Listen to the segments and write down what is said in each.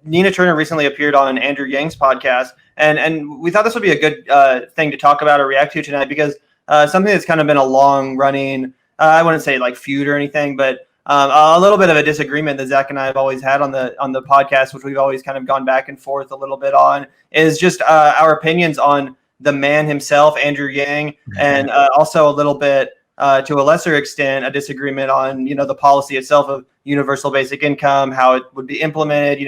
Nina Turner recently appeared on Andrew Yang's podcast, and we thought this would be a good thing to talk about or react to tonight because something that's kind of been a long running, I wouldn't say like feud or anything, but a little bit of a disagreement that Zach and I have always had on the podcast, which we've always kind of gone back and forth a little bit on, is just our opinions on the man himself, Andrew Yang, and also a little bit to a lesser extent, a disagreement on, the policy itself of universal basic income, how it would be implemented.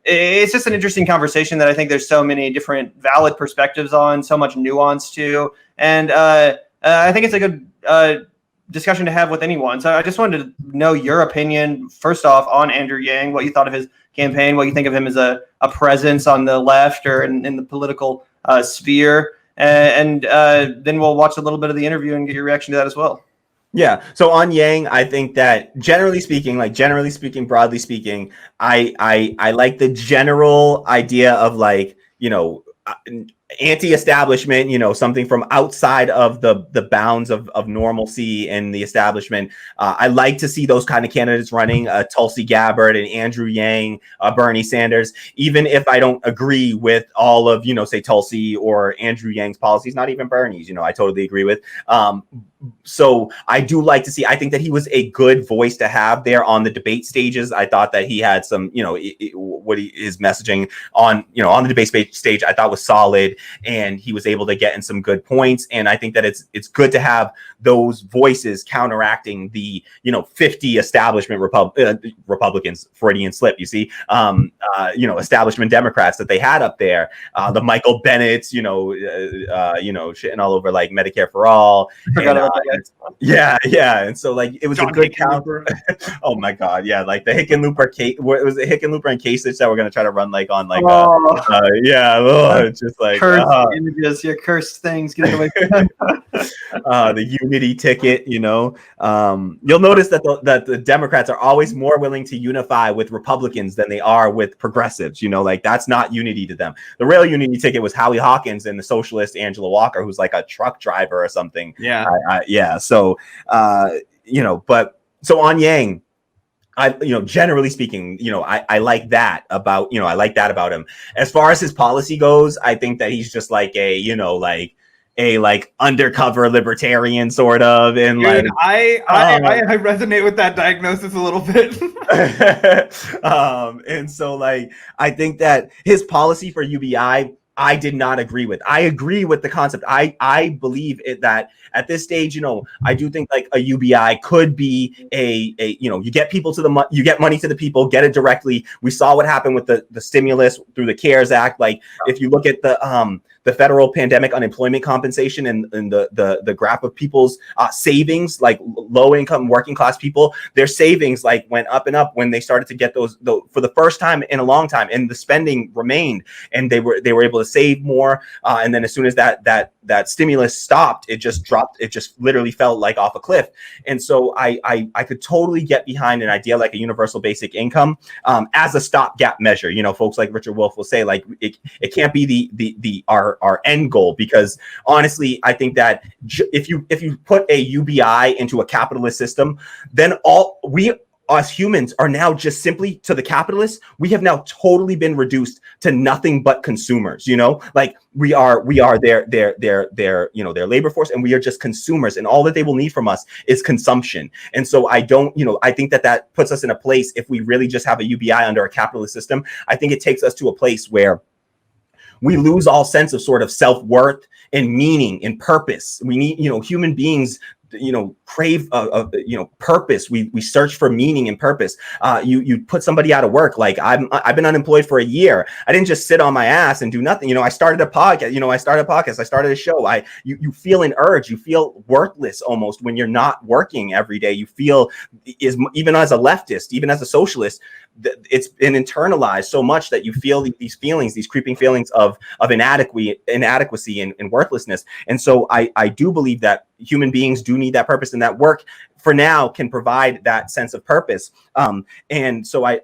It's just an interesting conversation that I think there's so many different valid perspectives on, so much nuance to, and I think it's a good discussion to have with anyone. So I just wanted to know your opinion, first off, on Andrew Yang, what you thought of his campaign, what you think of him as a presence on the left or in the political sphere. And then we'll watch a little bit of the interview and get your reaction to that as well. Yeah. So on Yang, I think that generally speaking, broadly speaking, I like the general idea of anti-establishment, something from outside of the bounds of normalcy and the establishment. I like to see those kind of candidates running, Tulsi Gabbard and Andrew Yang, Bernie Sanders, even if I don't agree with all of, say Tulsi or Andrew Yang's policies, not even Bernie's, I totally agree with. So I do like to see, I think that he was a good voice to have there on the debate stages. I thought that he had some, his messaging on the debate stage, I thought was solid, and he was able to get in some good points. And I think that it's good to have those voices counteracting the, 50 establishment Republicans, Freudian slip, you see, establishment Democrats that they had up there, the Michael Bennett's, shitting all over like Medicare for all. Yeah. And so it was John a good counter. Oh my God. Yeah. Like the Hickenlooper case, was it Hickenlooper and Kasich that we're going to try to run it's just like cursed images, your cursed things. Get away from the unity ticket, you'll notice that the Democrats are always more willing to unify with Republicans than they are with progressives, that's not unity to them. The real unity ticket was Howie Hawkins and the socialist Angela Walker, who's like a truck driver or something. Yeah. So, but so on Yang, generally speaking, I like that about, him. As far as his policy goes, I think that he's just like a undercover libertarian sort of. And dude, I resonate with that diagnosis a little bit. And so I think that his policy for UBI, I did not agree with. I agree with the concept. I believe that at this stage, I do think a UBI could be you get people to you get money to the people, get it directly. We saw what happened with the stimulus through the CARES Act. If you look at the federal pandemic unemployment compensation and the graph of people's savings, low income working class people, their savings went up and up when they started to get those for the first time in a long time, and the spending remained, and they were able to save more. And then as soon as that stimulus stopped, it just dropped. It just literally fell off a cliff. And so I could totally get behind an idea like a universal basic income as a stopgap measure. Folks like Richard Wolff will say it can't be our end goal, because honestly, I think that if you put a UBI into a capitalist system, then all we as humans are now just simply, to the capitalists, we have now totally been reduced to nothing but consumers. We are their labor force, and we are just consumers, and all that they will need from us is consumption. And so I think that puts us in a place, if we really just have a UBI under a capitalist system, I think it takes us to a place where we lose all sense of sort of self-worth and meaning and purpose. We need, human beings, crave purpose. We search for meaning and purpose. You put somebody out of work. I've been unemployed for a year. I didn't just sit on my ass and do nothing. I started a podcast. I started a show. You feel an urge. You feel worthless almost when you're not working every day. You feel, even as a leftist, even as a socialist, it's been internalized so much that you feel these feelings, these creeping feelings of inadequacy and worthlessness. And so I do believe that human beings do need that purpose, and that work for now can provide that sense of purpose. And so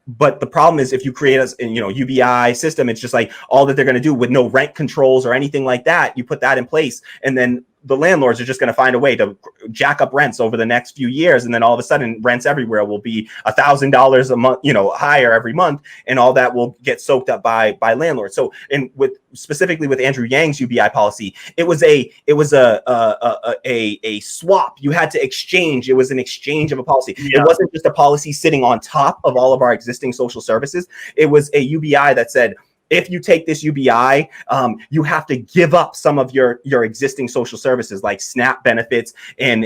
but the problem is, if you create a UBI system, it's just all that they're going to do with no rent controls or anything like that. You put that in place, and then the landlords are just going to find a way to jack up rents over the next few years, and then all of a sudden rents everywhere will be $1,000 a month, higher every month, and all that will get soaked up by landlords. So, and specifically with Andrew Yang's UBI policy, it was a swap. You had to exchange. It was an exchange of a policy. Yeah. It wasn't just a policy sitting on top of all of our existing social services. It was a UBI that said, if you take this UBI, you have to give up some of your existing social services like SNAP benefits and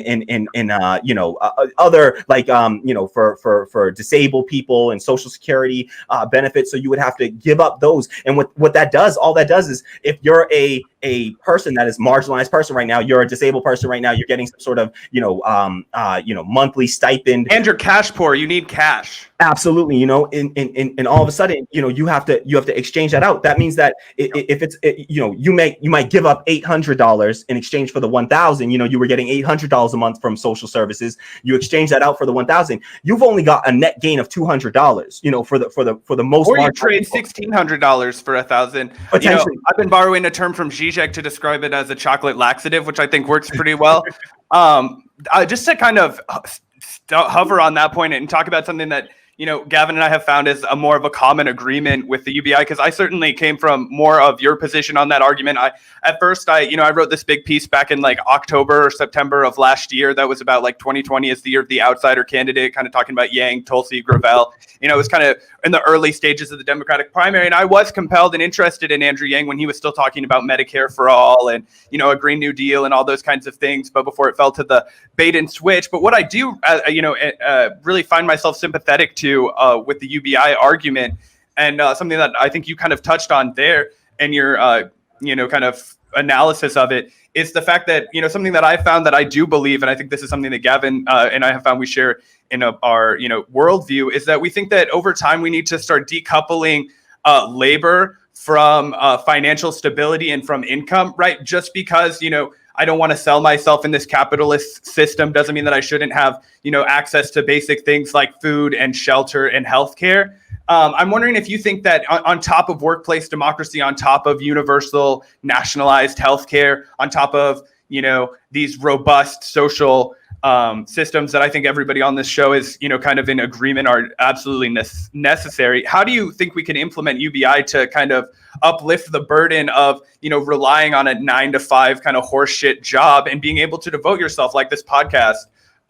other like for disabled people and Social Security benefits. So you would have to give up those. And what that does, all that does is, if you're a person that is marginalized person right now, you're a disabled person right now, you're getting some sort of monthly stipend. And you're cash poor. You need cash. Absolutely, and all of a sudden, you have to exchange that out. That means that if it's you might give up $800 in exchange for the $1,000. You were getting $800 a month from social services. You exchange that out for the $1,000. You've only got a net gain of $200. For the most. Or you trade $1,600 for $1,000. I've been borrowing a term from Zizek to describe it as a chocolate laxative, which I think works pretty well. Just to kind of hover on that point and talk about something that Gavin and I have found is a more of a common agreement with the UBI, because I certainly came from more of your position on that argument. At first I wrote this big piece back in like October or September of last year that was about like 2020 as the year of the outsider candidate, kind of talking about Yang, Tulsi, Gravel. It was kind of in the early stages of the Democratic primary, and I was compelled and interested in Andrew Yang when he was still talking about Medicare for all and a Green New Deal and all those kinds of things, but before it fell to the bait and switch. But what I do really find myself sympathetic to with the UBI argument, and something that I think you kind of touched on there in your kind of analysis of it, is the fact that something that I found that I do believe, and I think this is something that Gavin and I have found we share in our worldview, is that we think that over time we need to start decoupling labor from financial stability and from income, right? Just because I don't want to sell myself in this capitalist system doesn't mean that I shouldn't have, access to basic things like food and shelter and healthcare. I'm wondering if you think that on top of workplace democracy, on top of universal nationalized healthcare, on top of, these robust social systems that I think everybody on this show is, kind of in agreement are absolutely necessary. How do you think we can implement UBI to kind of uplift the burden of, relying on a 9-to-5 kind of horseshit job and being able to devote yourself like this podcast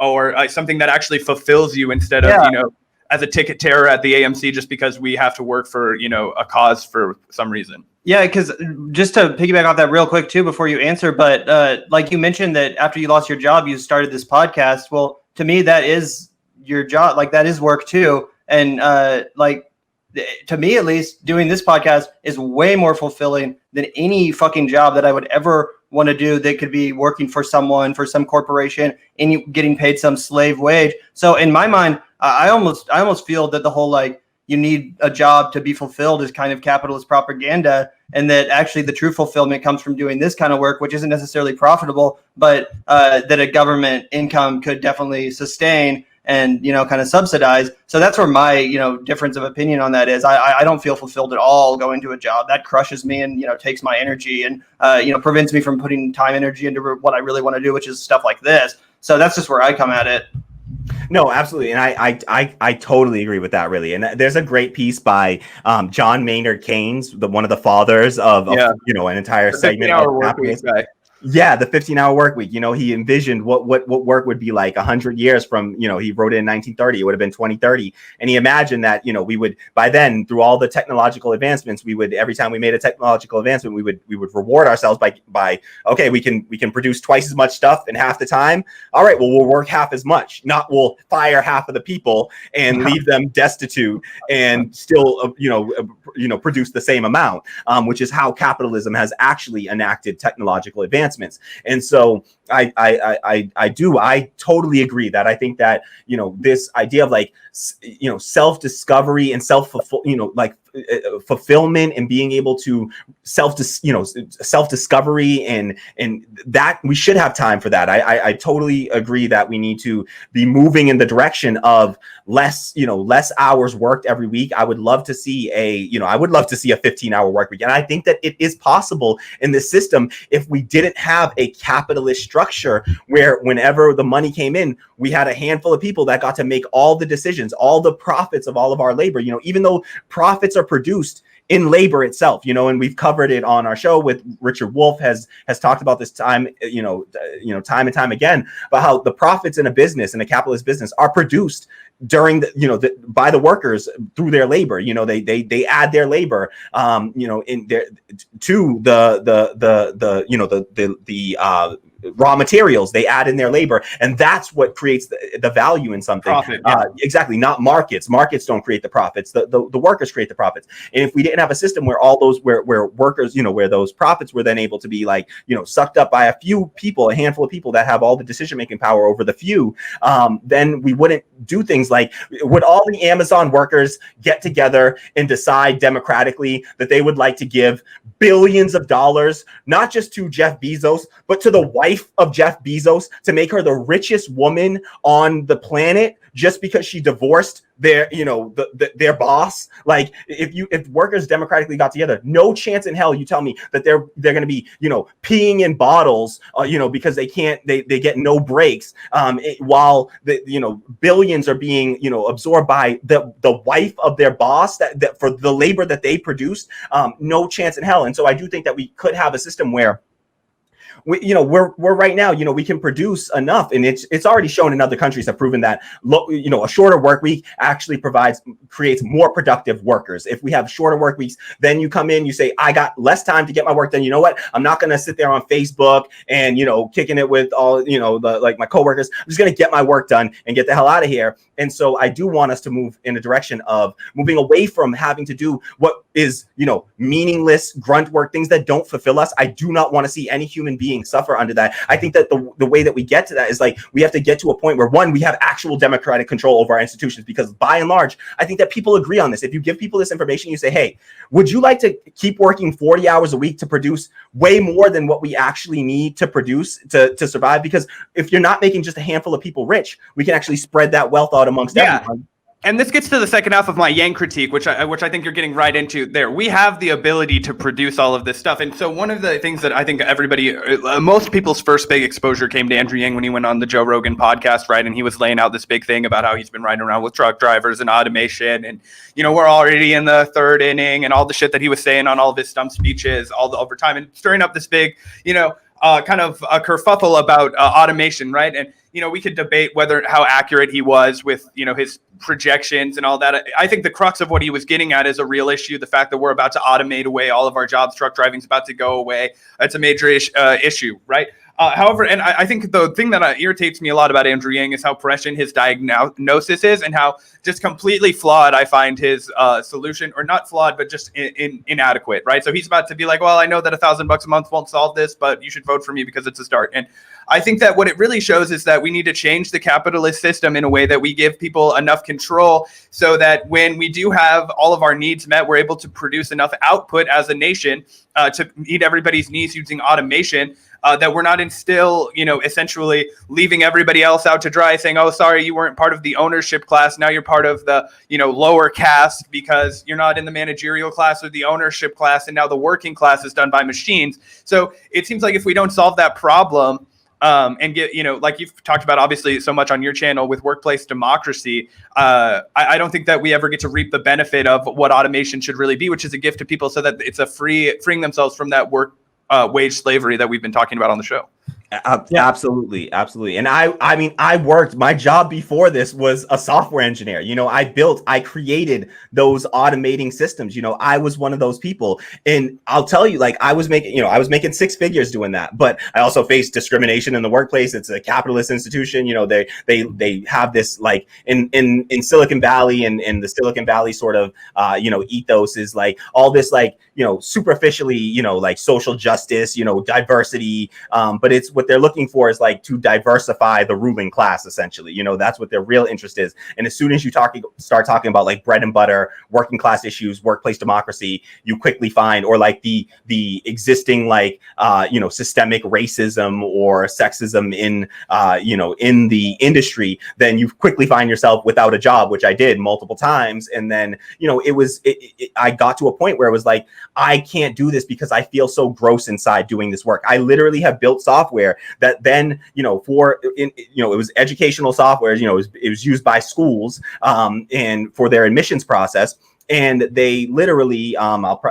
or something that actually fulfills you instead of, as a ticket terror at the AMC just because we have to work for, a cause for some reason? Yeah, because just to piggyback off that real quick too, before you answer, but like you mentioned that after you lost your job, you started this podcast. Well, to me, that is your job. Like that is work too. And to me, at least, doing this podcast is way more fulfilling than any fucking job that I would ever want to do that could be working for someone, for some corporation, and getting paid some slave wage. So in my mind, I almost feel that the whole you need a job to be fulfilled is kind of capitalist propaganda, and that actually the true fulfillment comes from doing this kind of work, which isn't necessarily profitable, but that a government income could definitely sustain and kind of subsidize. So that's where my difference of opinion on that is. I don't feel fulfilled at all going to a job that crushes me and takes my energy and prevents me from putting time energy into what I really want to do, which is stuff like this. So that's just where I come at it. No, absolutely. And I totally agree with that, really. And there's a great piece by John Maynard Keynes, one of the fathers of an entire segment of happiness. Yeah, the 15-hour work week. He envisioned what work would be like 100 years from, he wrote it in 1930. It would have been 2030. And he imagined that, we would, by then, through all the technological advancements, we would, every time we made a technological advancement, we would reward ourselves by okay, we can produce twice as much stuff in half the time. All right, well, we'll work half as much. Not we'll fire half of the people and leave them destitute and still, produce the same amount, which is how capitalism has actually enacted technological advancements. And so I totally agree that I think that, this idea of self-discovery and fulfillment and being able to self-discovery, and that we should have time for that. I totally agree that we need to be moving in the direction of less hours worked every week. I would love to see a 15-hour work week. And I think that it is possible in this system if we didn't have a capitalist structure where whenever the money came in, we had a handful of people that got to make all the decisions, all the profits of all of our labor, even though profits are produced in labor itself, and we've covered it on our show with Richard Wolff has talked about this time and time again about how the profits in a business, in a capitalist business, are produced during by the workers through their labor. They add their labor in their to the raw materials. They add in their labor, and that's what creates the value in something. Profit, yeah. Exactly, not markets. Markets don't create the profits. The workers create the profits. And if we didn't have a system where all those where workers, where those profits were then able to be sucked up by a few people, a handful of people that have all the decision making power over the few, then we wouldn't do things like, would all the Amazon workers get together and decide democratically that they would like to give billions of dollars, not just to Jeff Bezos, but to the wife of Jeff Bezos, to make her the richest woman on the planet just because she divorced their boss? Like, if workers democratically got together, no chance in hell you tell me that they're going to be peeing in bottles because they get no breaks while the billions are being absorbed by the wife of their boss that for the labor that they produced. No chance in hell. And so I do think that we could have a system where we're right now, we can produce enough, and it's already shown in other countries have proven that, a shorter work week actually creates more productive workers. If we have shorter work weeks, then you come in, you say, I got less time to get my work done. You know what? I'm not going to sit there on Facebook and, kicking it with all, my coworkers. I'm just going to get my work done and get the hell out of here. And so I do want us to move in a direction of moving away from having to do what is, meaningless grunt work, things that don't fulfill us. I do not want to see any human being suffer under that. I think that the way that we get to that is we have to get to a point where, one, we have actual democratic control over our institutions, because by and large, I think that people agree on this. If you give people this information, you say, hey, would you like to keep working 40 hours a week to produce way more than what we actually need to produce to survive? Because if you're not making just a handful of people rich, we can actually spread that wealth out amongst everyone. And this gets to the second half of my Yang critique, which I think you're getting right into there. We have the ability to produce all of this stuff. And so one of the things that I think most people's first big exposure came to Andrew Yang when he went on the Joe Rogan podcast, right? And he was laying out this big thing about how he's been riding around with truck drivers and automation. And, we're already in the third inning, and all the shit that he was saying on all of his stump speeches, all the overtime, and stirring up this big, kind of a kerfuffle about automation, right? And, we could debate how accurate he was with, his projections and all that. I think the crux of what he was getting at is a real issue. The fact that we're about to automate away all of our jobs, truck driving is about to go away. It's a major issue, right? However, and I think the thing that irritates me a lot about Andrew Yang is how prescient his diagnosis is, and how just completely flawed I find his solution, or not flawed, but just inadequate, right? So he's about to be like, well, I know that $1,000 a month won't solve this, but you should vote for me because it's a start. And I think that what it really shows is that we need to change the capitalist system in a way that we give people enough control so that when we do have all of our needs met, we're able to produce enough output as a nation to meet everybody's needs using automation. That we're not essentially leaving everybody else out to dry, saying, oh, sorry, you weren't part of the ownership class. Now you're part of the, lower caste because you're not in the managerial class or the ownership class. And now the working class is done by machines. So it seems like if we don't solve that problem, and get, like you've talked about obviously so much on your channel with workplace democracy, I don't think that we ever get to reap the benefit of what automation should really be, which is a gift to people so that it's freeing themselves from that wage slavery that we've been talking about on the show. Absolutely. And my job before this was a software engineer. I created those automating systems. I was one of those people, and I'll tell you, I was making six figures doing that, but I also faced discrimination in the workplace. It's a capitalist institution. They have this in Silicon Valley, and the Silicon Valley sort of, ethos is all this, superficially, social justice, diversity. But it's what what they're looking for is like to diversify the ruling class, essentially. You know, that's what their real interest is. And as soon as you start talking about like bread and butter, working class issues, workplace democracy, you quickly find, or like the existing like you know, systemic racism or sexism in you know, in the industry, then you quickly find yourself without a job, which I did multiple times. And then, you know, I got to a point where it was like, I can't do this because I feel so gross inside doing this work. I literally have built software that then, you know, you know, it was educational software, you know, it was used by schools and for their admissions process. And they literally,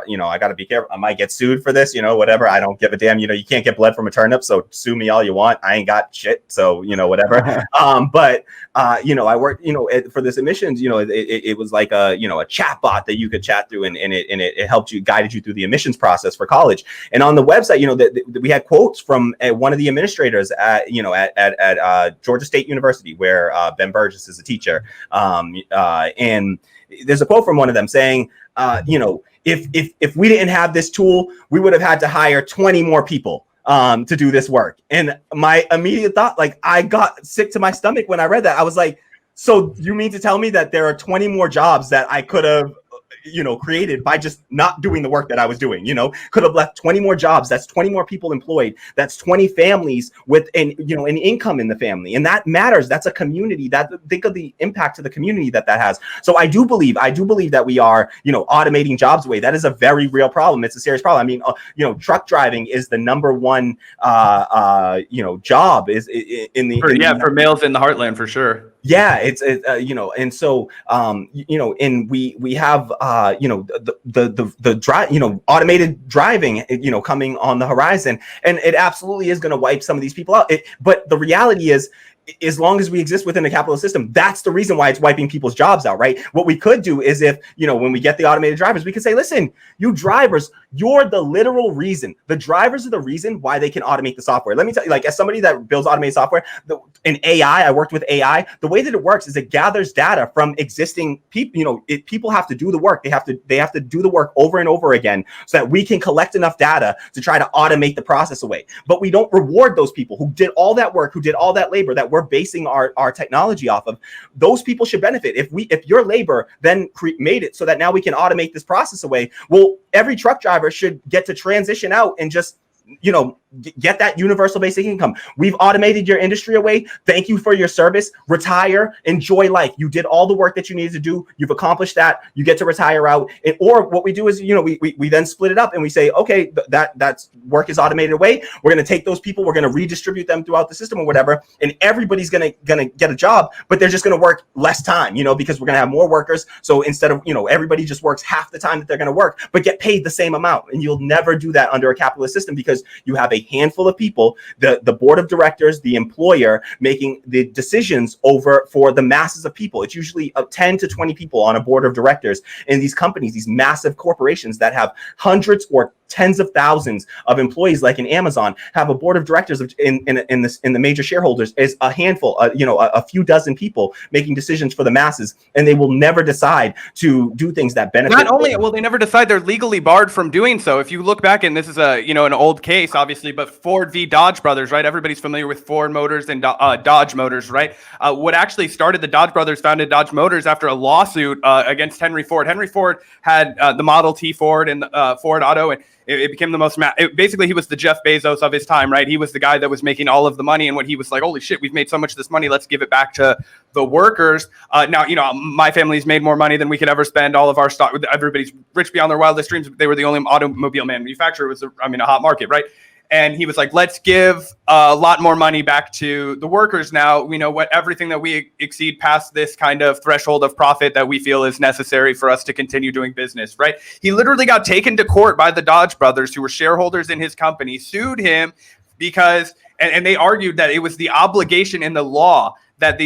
you know, I got to be careful. I might get sued for this, you know, whatever. I don't give a damn. You know, you can't get blood from a turnip, so sue me all you want. I ain't got shit, so you know, whatever. But you know, I worked, you know, for this admissions, you know, it was like a, you know, a chat bot that you could chat through, and it helped you, guided you through the admissions process for college. And on the website, you know, we had quotes from one of the administrators at, you know, at Georgia State University, where Ben Burgess is a teacher, and there's a quote from one of them saying, you know, if we didn't have this tool, we would have had to hire 20 more people to do this work. And my immediate thought, like, I got sick to my stomach when I read that. I was like, so you mean to tell me that there are 20 more jobs that I could have, you know, created by just not doing the work that I was doing? You know, could have left 20 more jobs. That's 20 more people employed. That's 20 families with an income in the family. And that matters. That's a community. Think of the impact to the community that has. So I do believe that we are, you know, automating jobs away. That is a very real problem. It's a serious problem. I mean, you know, truck driving is the number one, you know, job is for males in the heartland, for sure. Yeah, it's you know, and so you know, and we have you know, the drive, you know, automated driving, you know, coming on the horizon, and it absolutely is going to wipe some of these people out. But the reality is, as long as we exist within the capitalist system, that's the reason why it's wiping people's jobs out, right? What we could do is, if, you know, when we get the automated drivers, we could say, listen, you drivers, you're the literal reason. The drivers are the reason why they can automate the software. Let me tell you, like, as somebody that builds automated software, in AI, I worked with AI. The way that it works is it gathers data from existing people. You know, people have to do the work. They have to do the work over and over again so that we can collect enough data to try to automate the process away. But we don't reward those people who did all that work, who did all that labor that we're basing our technology off of. Those people should benefit. If your labor then made it so that now we can automate this process away, well, every truck driver should get to transition out and just, you know, get that universal basic income. We've automated your industry away. Thank you for your service. Retire, enjoy life. You did all the work that you needed to do. You've accomplished that. You get to retire out. Or what we do is, you know, we then split it up and we say, okay, that's work is automated away. We're going to take those people. We're going to redistribute them throughout the system or whatever. And everybody's going to get a job, but they're just going to work less time, you know, because we're going to have more workers. So instead of, you know, everybody just works half the time that they're going to work, but get paid the same amount. And you'll never do that under a capitalist system, because you have a handful of people, the board of directors, the employer, making the decisions for the masses of people. It's usually 10 to 20 people on a board of directors in these companies, these massive corporations that have hundreds or tens of thousands of employees, like in Amazon, have a board of directors in the major shareholders is a handful, you know, a few dozen people making decisions for the masses, and they will never decide to do things that benefit. Not only will they never decide, they're legally barred from doing so. If you look back, and this is an old case, obviously, but Ford v. Dodge Brothers, right? Everybody's familiar with Ford Motors and Dodge Motors, right? What actually started the Dodge Brothers founded Dodge Motors after a lawsuit against Henry Ford. Henry Ford had the Model T Ford and Ford Auto, and it became the most basically, he was the Jeff Bezos of his time, right? He was the guy that was making all of the money, and when he was like, holy shit, we've made so much of this money, let's give it back to the workers. Now, you know, my family's made more money than we could ever spend. All of our stock, everybody's rich beyond their wildest dreams. They were the only automobile manufacturer. It was a hot market, right? And he was like, let's give a lot more money back to the workers now. We know what everything that we exceed past this kind of threshold of profit that we feel is necessary for us to continue doing business, right? He literally got taken to court by the Dodge brothers, who were shareholders in his company, sued him because, and they argued that it was the obligation in the law that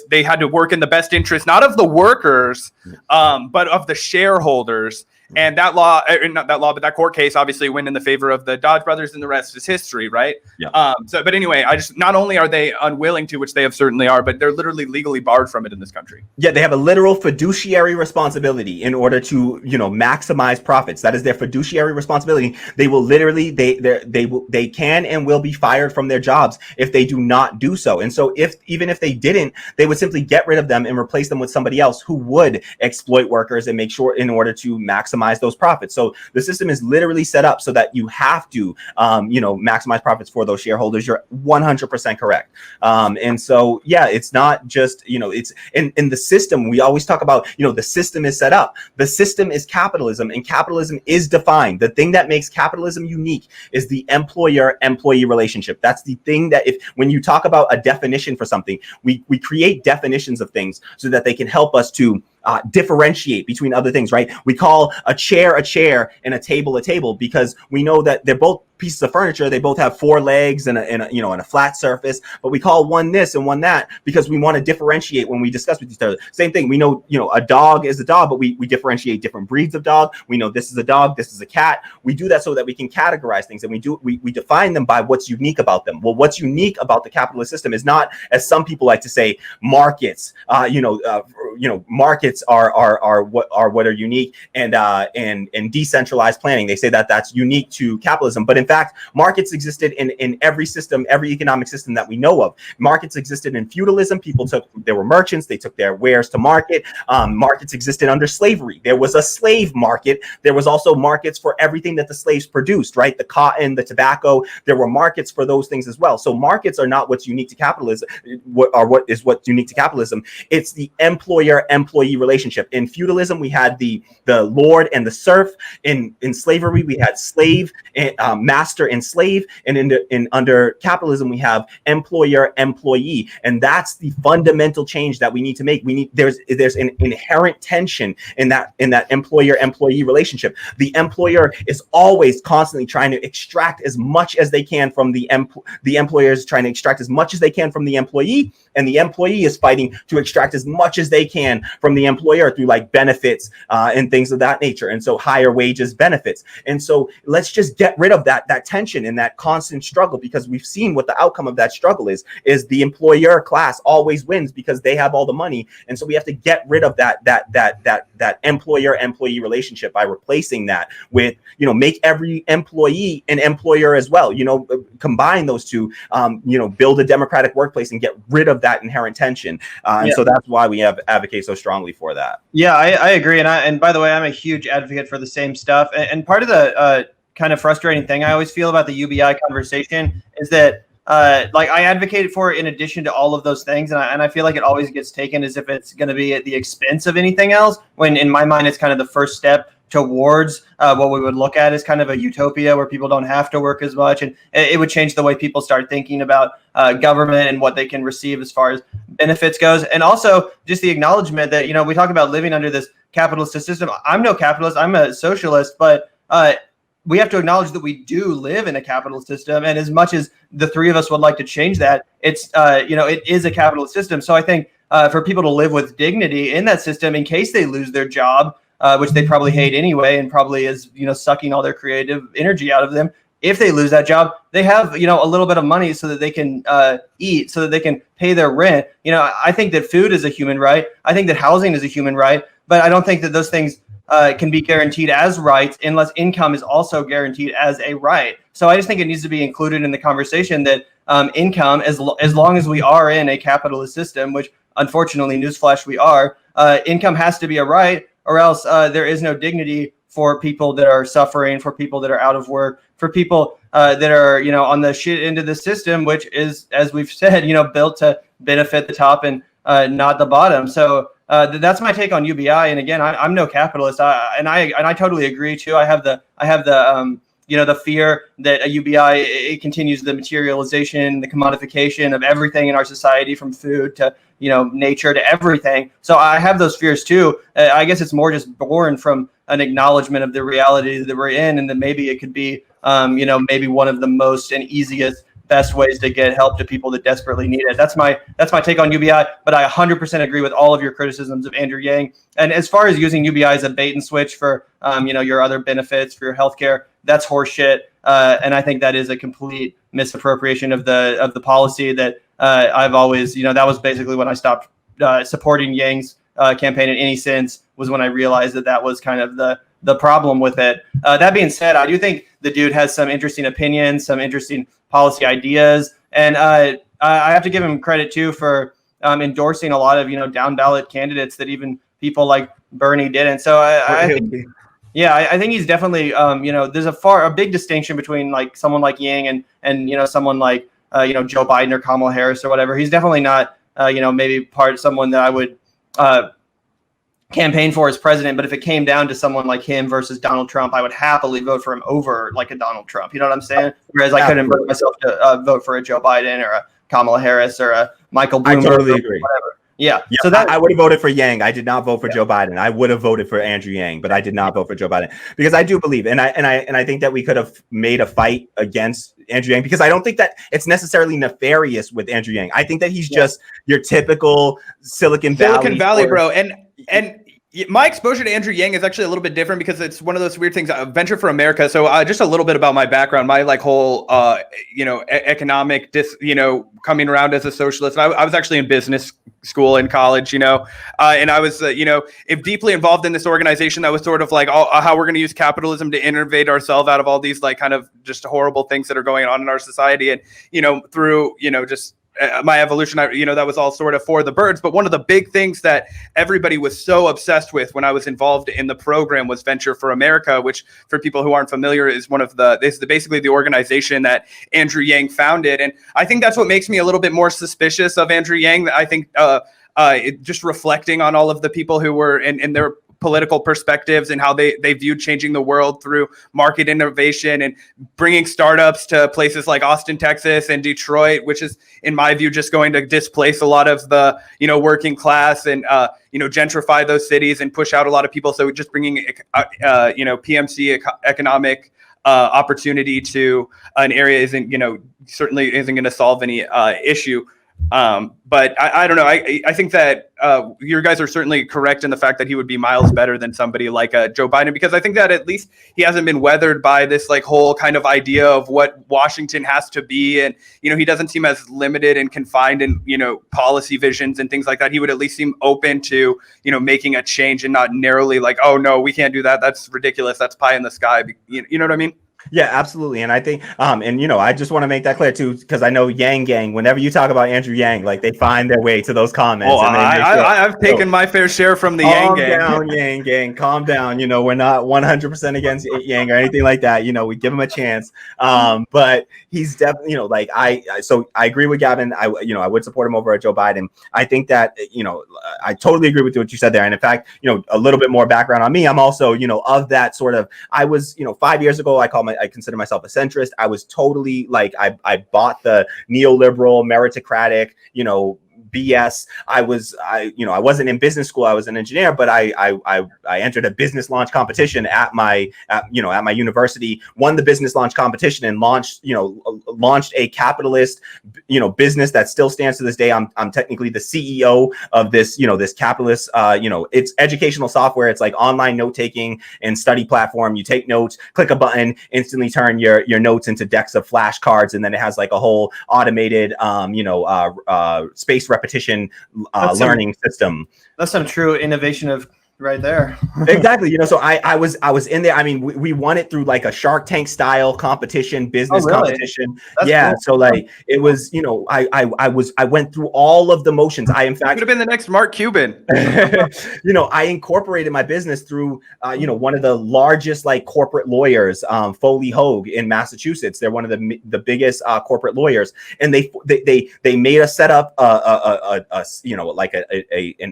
they had to work in the best interest, not of the workers, but of the shareholders. And that law, not that law, but that court case obviously went in the favor of the Dodge brothers, and the rest is history, right? Yeah. But anyway, not only are they unwilling to, which they have certainly are, but they're literally legally barred from it in this country. Yeah, they have a literal fiduciary responsibility in order to, maximize profits. That is their fiduciary responsibility. They will literally, they can and will be fired from their jobs if they do not do so. And so even if they didn't, they would simply get rid of them and replace them with somebody else who would exploit workers and make sure in order to maximize those profits. So the system is literally set up so that you have to, maximize profits for those shareholders. You're 100% correct. And so, yeah, it's not just, it's in the system. We always talk about, the system is set up. The system is capitalism, and capitalism is defined. The thing that makes capitalism unique is the employer-employee relationship. That's the thing that when you talk about a definition for something, we create definitions of things so that they can help us to differentiate between other things, right? We call a chair and a table because we know that they're both pieces of furniture. They both have four legs and a flat surface, but we call one this and one that because we want to differentiate when we discuss with each other. Same thing. We know, a dog is a dog, but we differentiate different breeds of dog. We know this is a dog, this is a cat. We do that so that we can categorize things, and we define them by what's unique about them. Well, what's unique about the capitalist system is not, as some people like to say, markets. Markets are what are unique, and decentralized planning. They say that that's unique to capitalism, but in fact, markets existed in every system, every economic system that we know of. Markets existed in feudalism. There were merchants. They took their wares to market. Markets existed under slavery. There was a slave market. There was also markets for everything that the slaves produced, right? The cotton, the tobacco. There were markets for those things as well. So markets are not what's unique to capitalism. What's unique to capitalism? It's the employer-employee relationship. In feudalism, we had the lord and the serf. In slavery, we had slave and master and slave, and under capitalism we have employer employee, and that's the fundamental change that we need to make. There's an inherent tension in that employer employee relationship. The employer is always constantly trying to extract as much as they can from the employer is trying to extract as much as they can from the employee, and the employee is fighting to extract as much as they can from the employer through like benefits and things of that nature, and so higher wages, benefits. And so let's just get rid of that tension and that constant struggle, because we've seen what the outcome of that struggle is the employer class always wins because they have all the money. And so we have to get rid of that employer employee relationship by replacing that with, make every employee an employer as well, combine those two, build a democratic workplace and get rid of that inherent tension. So that's why we advocate so strongly for that. Yeah, I agree. And by the way, I'm a huge advocate for the same stuff. And part of the kind of frustrating thing I always feel about the UBI conversation is that I advocate for it in addition to all of those things, and I feel like it always gets taken as if it's going to be at the expense of anything else, when in my mind it's kind of the first step towards what we would look at as kind of a utopia where people don't have to work as much, and it would change the way people start thinking about government and what they can receive as far as benefits goes. And also just the acknowledgement that, we talk about living under this capitalist system. I'm no capitalist, I'm a socialist, but we have to acknowledge that we do live in a capitalist system. And as much as the three of us would like to change that, it's, it is a capitalist system. So I think for people to live with dignity in that system in case they lose their job, which they probably hate anyway, and probably is, sucking all their creative energy out of them. If they lose that job, they have, a little bit of money so that they can eat, so that they can pay their rent. I think that food is a human right. I think that housing is a human right, but I don't think that those things can be guaranteed as rights unless income is also guaranteed as a right. So I just think it needs to be included in the conversation that income, as long as we are in a capitalist system, which unfortunately, newsflash, we are, income has to be a right, or else there is no dignity for people that are suffering, for people that are out of work, for people that are, on the shit end of the system, which is, as we've said, built to benefit the top and not the bottom. So that's my take on UBI. And again, I'm no capitalist. I totally agree too. I have the the fear that a UBI, it continues the materialization, the commodification of everything in our society, from food to, nature to everything. So I have those fears too. I guess it's more just born from an acknowledgement of the reality that we're in, and that maybe it could be, maybe one of the most and easiest best ways to get help to people that desperately need it. That's my take on UBI, but I 100% agree with all of your criticisms of Andrew Yang. And as far as using UBI as a bait and switch for your other benefits for your healthcare, that's horseshit. And I think that is a complete misappropriation of the policy that I've always, that was basically when I stopped supporting Yang's campaign in any sense, was when I realized that was kind of the problem with it. That being said, I do think the dude has some interesting opinions, some interesting policy ideas, and I have to give him credit too for endorsing a lot of down ballot candidates that even people like Bernie didn't. So I think he's definitely there's a big distinction between like someone like Yang and someone like Joe Biden or Kamala Harris or whatever. He's definitely not maybe someone that I would campaign for as president, but if it came down to someone like him versus Donald Trump, I would happily vote for him over like a Donald Trump. You know what I'm saying? Whereas I couldn't bring myself to vote for a Joe Biden or a Kamala Harris or a Michael Bloomberg. I totally agree. Whatever. Yeah. So I would have voted for Yang. I did not vote for Joe Biden. I would have voted for Andrew Yang, but I did not vote for Joe Biden because I do believe, and I think that we could have made a fight against Andrew Yang because I don't think that it's necessarily nefarious with Andrew Yang. I think that he's just your typical Silicon Valley bro. And my exposure to Andrew Yang is actually a little bit different because it's one of those weird things. Venture for America. So just a little bit about my background, my like whole, economic, coming around as a socialist. I was actually in business school in college, and I was, deeply involved in this organization that was sort of like how we're going to use capitalism to innovate ourselves out of all these like kind of just horrible things that are going on in our society. And, through, just my evolution, that was all sort of for the birds. But one of the big things that everybody was so obsessed with when I was involved in the program was Venture for America, which for people who aren't familiar is basically the organization that Andrew Yang founded. And I think that's what makes me a little bit more suspicious of Andrew Yang. I think just reflecting on all of the people who were in their political perspectives and how they viewed changing the world through market innovation and bringing startups to places like Austin, Texas and Detroit, which is, in my view, just going to displace a lot of the, working class and, gentrify those cities and push out a lot of people. So just bringing, PMC economic opportunity to an area certainly isn't going to solve any issue. But I don't know. I think that your guys are certainly correct in the fact that he would be miles better than somebody like Joe Biden, because I think that at least he hasn't been weathered by this like whole kind of idea of what Washington has to be. And, he doesn't seem as limited and confined in, policy visions and things like that. He would at least seem open to, making a change and not narrowly like, oh, no, we can't do that. That's ridiculous. That's pie in the sky. You know what I mean? Yeah, absolutely. And I think, I just want to make that clear too, because I know Yang Gang, whenever you talk about Andrew Yang, like they find their way to those comments. Oh, I've taken my fair share from the Yang Gang. Calm down, Yang Gang, calm down. We're not 100% against Yang or anything like that. We give him a chance. But he's definitely, so I agree with Gavin. I would support him over Joe Biden. I think that, I totally agree with what you said there. And in fact, a little bit more background on me. I'm also, of that sort of, I was, 5 years ago, I consider myself a centrist. I was totally like, I bought the neoliberal meritocratic, BS. I wasn't in business school. I was an engineer, but I entered a business launch competition at my university, won the business launch competition and launched a capitalist, business that still stands to this day. I'm technically the CEO of this, this capitalist, it's educational software. It's like online note-taking and study platform. You take notes, click a button, instantly turn your notes into decks of flashcards. And then it has like a whole automated, space repetition learning system. That's some true innovation of right there. Exactly. So I was in there. I mean, we won it through like a Shark Tank style competition, business competition. That's cool. So like it was, I went through all of the motions. I in fact could have been the next Mark Cuban. I incorporated my business through one of the largest like corporate lawyers, Foley Hogue in Massachusetts. They're one of the biggest corporate lawyers, and they made us set up an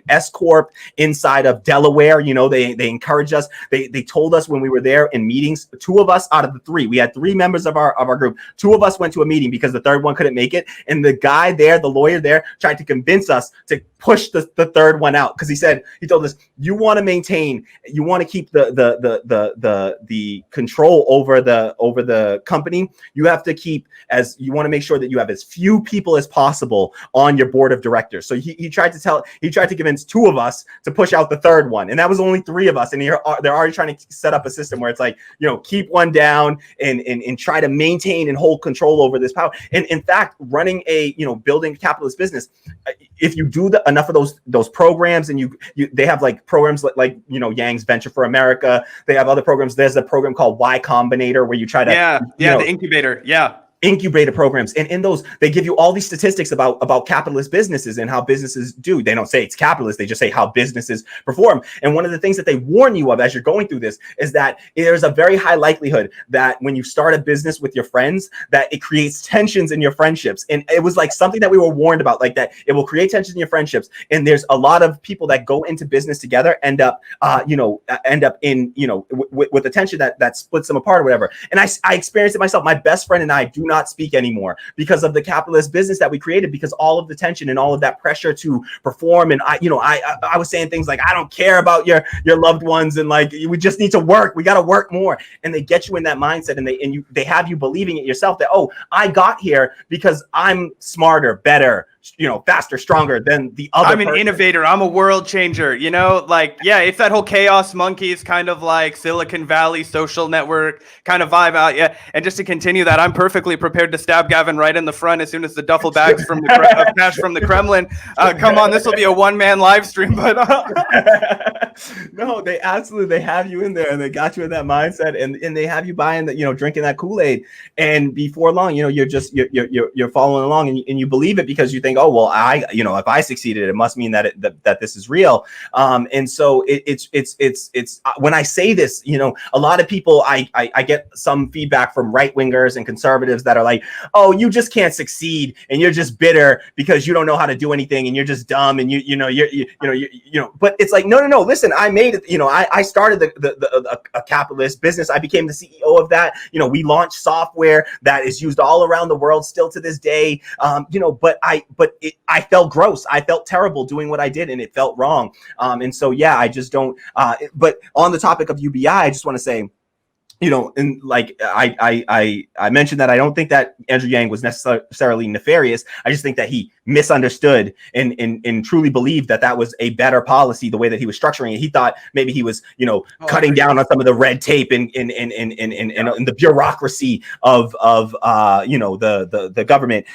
S corp inside of Delaware aware. They encouraged us. They told us when we were there in meetings, 2 of us out of the 3, we had 3 members of our group. 2 of us went to a meeting because the 3rd one couldn't make it. And the guy there, the lawyer there, tried to convince us to push the 3rd one out, because he told us, you want to keep the control over the company. You have to you want to make sure that you have as few people as possible on your board of directors. So he tried to convince 2 of us to push out the 3rd one, and that was only 3 of us. And they're already trying to set up a system where it's like, keep one down and try to maintain and hold control over this power. And in fact, running building a capitalist business, if you do enough of those programs, and they have like programs like Yang's Venture for America, they have other programs. There's a program called Y Combinator where you try to the incubator. Incubator programs, and in those they give you all these statistics about capitalist businesses and how businesses do. They don't say it's capitalist, they just say how businesses perform. And one of the things that they warn you of as you're going through this is that there's a very high likelihood that when you start a business with your friends, that it creates tensions in your friendships. And it was like something that we were warned about, like that it will create tensions in your friendships. And there's a lot of people that go into business together end up in with a tension that splits them apart or whatever. And I experienced it myself. My best friend and I do not speak anymore because of the capitalist business that we created, because all of the tension and all of that pressure to perform. And I was saying things like, I don't care about your loved ones, and like, we just need to work, we got to work more. And they get you in that mindset, and they have you believing it yourself, that, oh, I got here because I'm smarter, better, faster, stronger than the other. I'm an innovator. I'm a world changer. It's that whole chaos monkeys kind of like Silicon Valley social network kind of vibe out. Yeah. And just to continue that, I'm perfectly prepared to stab Gavin right in the front as soon as the duffel bags from the cash from the Kremlin. Come on, this will be a one-man live stream, but no, they have you in there, and they got you in that mindset, and they have you buying that, drinking that Kool-Aid. And before long, you're following along, and you believe it because you think, oh, well, if I succeeded, it must mean that this is real. And so it's when I say this, a lot of people, I get some feedback from right wingers and conservatives that are like, oh, you just can't succeed, and you're just bitter because you don't know how to do anything, and you're just dumb, and but it's like, no, listen, I made it. I started a capitalist business. I became the CEO of that. We launched software that is used all around the world still to this day. But I felt gross. I felt terrible doing what I did, and it felt wrong. And so, yeah, I just don't. But on the topic of UBI, I just want to say, and like I mentioned that I don't think that Andrew Yang was necessarily nefarious. I just think that he misunderstood and truly believed that was a better policy, the way that he was structuring it. He thought maybe he was, cutting down on some of the red tape and the bureaucracy of the government.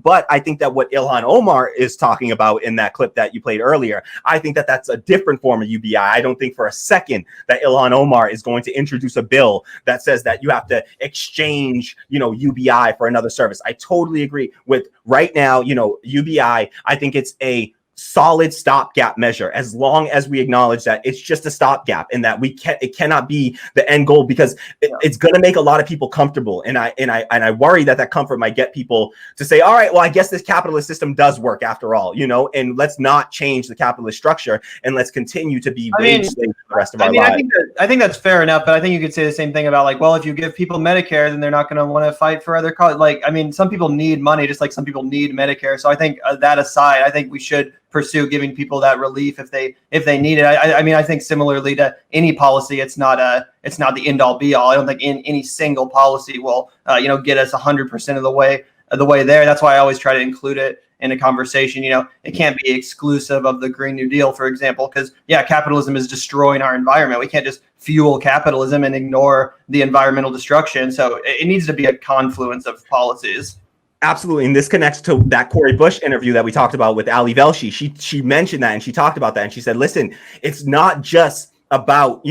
But I think that what Ilhan Omar is talking about in that clip that you played earlier, I think that that's a different form of UBI. I don't think for a second that Ilhan Omar is going to introduce a bill that says that you have to exchange, UBI for another service. I totally agree with right now, UBI. I think it's a solid stopgap measure, as long as we acknowledge that it's just a stopgap, and that it cannot be the end goal, because it's going to make a lot of people comfortable, and I worry that comfort might get people to say, all right, well, I guess this capitalist system does work after all, and let's not change the capitalist structure, and let's continue to be wage slaves for the rest of our lives. I think that's fair enough, but I think you could say the same thing about, like, well, if you give people Medicare, then they're not going to want to fight for other causes. Some people need money just like some people need Medicare. So I think that aside, I think we should pursue giving people that relief if they need it. I think similarly to any policy, it's not the end all be all. I don't think any single policy will get us 100% of the way there. That's why I always try to include it in a conversation. It can't be exclusive of the Green New Deal, for example, because capitalism is destroying our environment. We can't just fuel capitalism and ignore the environmental destruction. So it needs to be a confluence of policies. Absolutely. And this connects to that Cori Bush interview that we talked about with Ali Velshi. She mentioned that, and she talked about that. And she said, listen, it's not just about,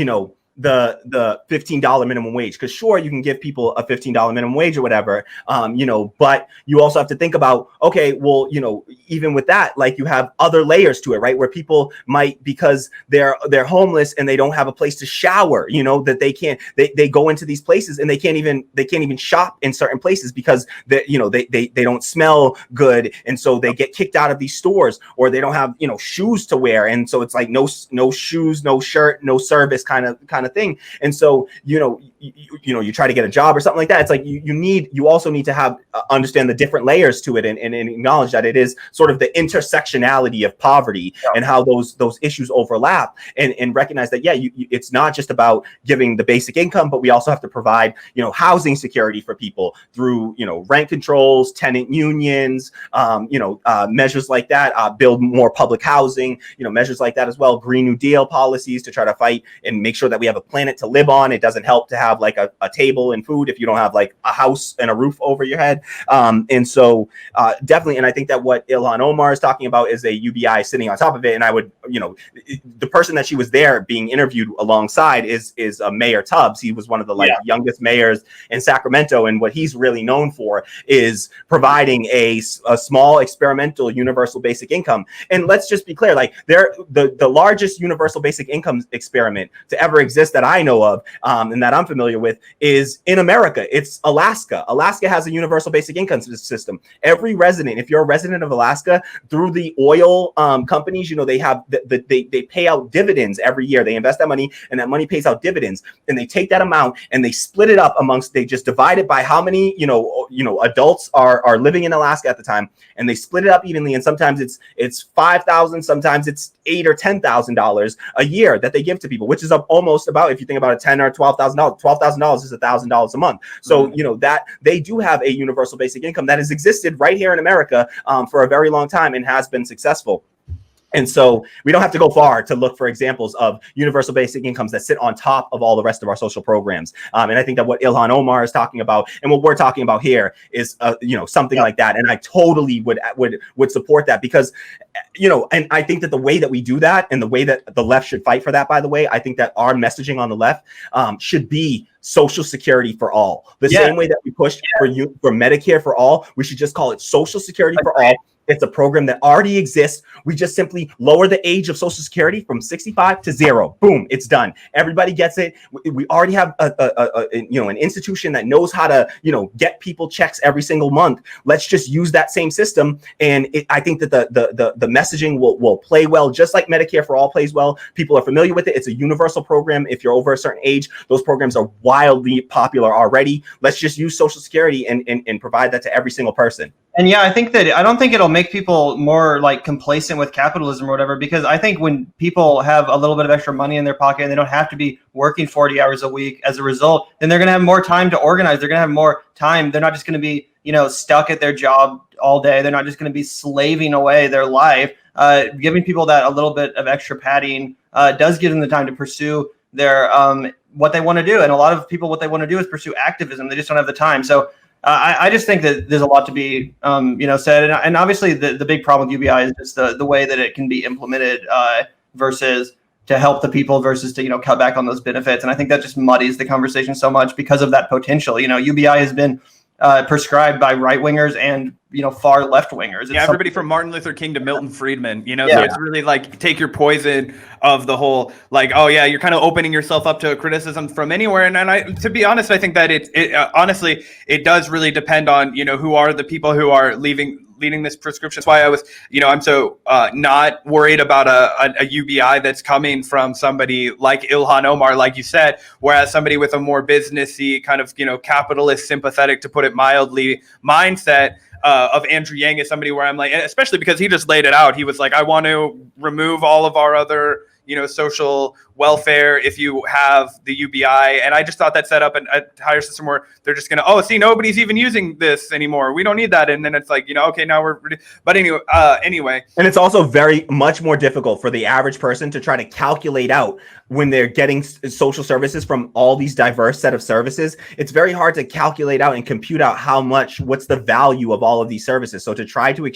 the $15 minimum wage, because sure, you can give people a $15 minimum wage or whatever, but you also have to think about, okay, well, even with that, like, you have other layers to it, right? Where people might, because they're homeless and they don't have a place to shower, that they go into these places and they can't even shop in certain places because they don't smell good, and so they get kicked out of these stores, or they don't have shoes to wear, and so it's like no shoes, no shirt, no service kind of thing. And so you try to get a job or something like that. It's like you also need to have understand the different layers to it, and acknowledge that it is sort of the intersectionality of poverty, and how those issues overlap, and recognize that it's not just about giving the basic income, but we also have to provide housing security for people through rent controls, tenant unions, measures like that, build more public housing, measures like that as well, Green New Deal policies to try to fight and make sure that we have a planet to live on. It doesn't help to have like a table and food if you don't have like a house and a roof over your head. And so definitely, and I think that what Ilhan Omar is talking about is a UBI sitting on top of it. And I would, the person that she was there being interviewed alongside is Mayor Tubbs. He was one of the youngest mayors in Sacramento, and what he's really known for is providing a small experimental universal basic income. And let's just be clear, like, the largest universal basic income experiment to ever exist that I know of, and that I'm familiar with, is in America. It's Alaska. Alaska has a universal basic income system. Every resident, if you're a resident of Alaska, through the oil companies, they have they pay out dividends every year. They invest that money, and that money pays out dividends. And they take that amount and they split it up they just divide it by how many adults are living in Alaska at the time, and they split it up evenly. And sometimes it's $5,000, sometimes it's $8,000 or $10,000 a year that they give to people, which is almost about, if you think about it, $10,000 or $12,000. $12,000 is $1,000 a month. So that they do have a universal basic income that has existed right here in America for a very long time and has been successful. And so we don't have to go far to look for examples of universal basic incomes that sit on top of all the rest of our social programs. And I think that what Ilhan Omar is talking about and what we're talking about here is, something like that. And I totally would support that, because, and I think that the way that we do that, and the way that the left should fight for that, by the way, I think that our messaging on the left should be Social Security for all. The same way that we pushed for Medicare for all, we should just call it Social Security for all. It's a program that already exists. We just simply lower the age of Social Security from 65 to 0. Boom, it's done. Everybody gets it. We already have an institution that knows how to get people checks every single month. Let's just use that same system, and I think that the messaging will play well, just like Medicare for all plays well. People are familiar with it. It's a universal program. If you're over a certain age, those programs are wildly popular already. Let's just use Social Security and provide that to every single person. And I don't think it'll make people more like complacent with capitalism or whatever, because I think when people have a little bit of extra money in their pocket and they don't have to be working 40 hours a week as a result, then they're going to have more time to organize. They're going to have more time. They're not just going to be, stuck at their job all day. They're not just going to be slaving away their life. Giving people that a little bit of extra padding does give them the time to pursue their what they want to do. And a lot of people, what they want to do is pursue activism. They just don't have the time. So I just think that there's a lot to be, said. And obviously the big problem with UBI is just the way that it can be implemented versus to help the people versus to, cut back on those benefits. And I think that just muddies the conversation so much because of that potential. UBI has been prescribed by right wingers and, far left wingers. Yeah, everybody from Martin Luther King to Milton Friedman, so it's really like take your poison of the whole, like, oh yeah, you're kind of opening yourself up to criticism from anywhere. And I, to be honest, I think that honestly, it does really depend on, who are the people who are leading this prescription. That's why I was, I'm so not worried about a UBI that's coming from somebody like Ilhan Omar, like you said, whereas somebody with a more businessy kind of, capitalist, sympathetic, to put it mildly, mindset of Andrew Yang is somebody where I'm like, especially because he just laid it out. He was like, I want to remove all of our other, social welfare if you have the UBI. And I just thought that set up an entire system where they're just going to, nobody's even using this anymore. We don't need that. And then it's like, okay, now but anyway. And it's also very much more difficult for the average person to try to calculate out when they're getting social services from all these diverse set of services. It's very hard to calculate out and compute out what's the value of all of these services. So to try to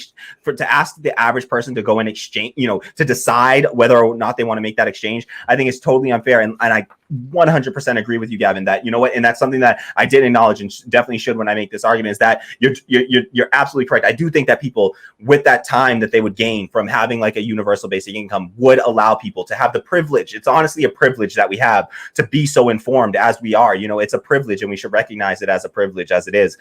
ask the average person to go and exchange, to decide whether or not they want to make that exchange, I think think it's totally unfair. And I 100% agree with you, Gavin, that, you know what, and that's something that I did acknowledge and definitely should when I make this argument, is that you're absolutely correct. I do think that people, with that time that they would gain from having like a universal basic income, would allow people to have the privilege. It's honestly a privilege that we have to be so informed as we are. You know, it's a privilege, and we should recognize it as a privilege as it is,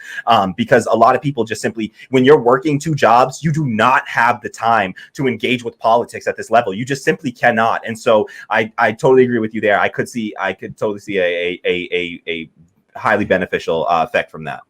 because a lot of people just simply, when you're working 2 jobs, you do not have the time to engage with politics at this level. You just simply cannot. And so I totally agree with you there. I could totally see a highly beneficial effect from that.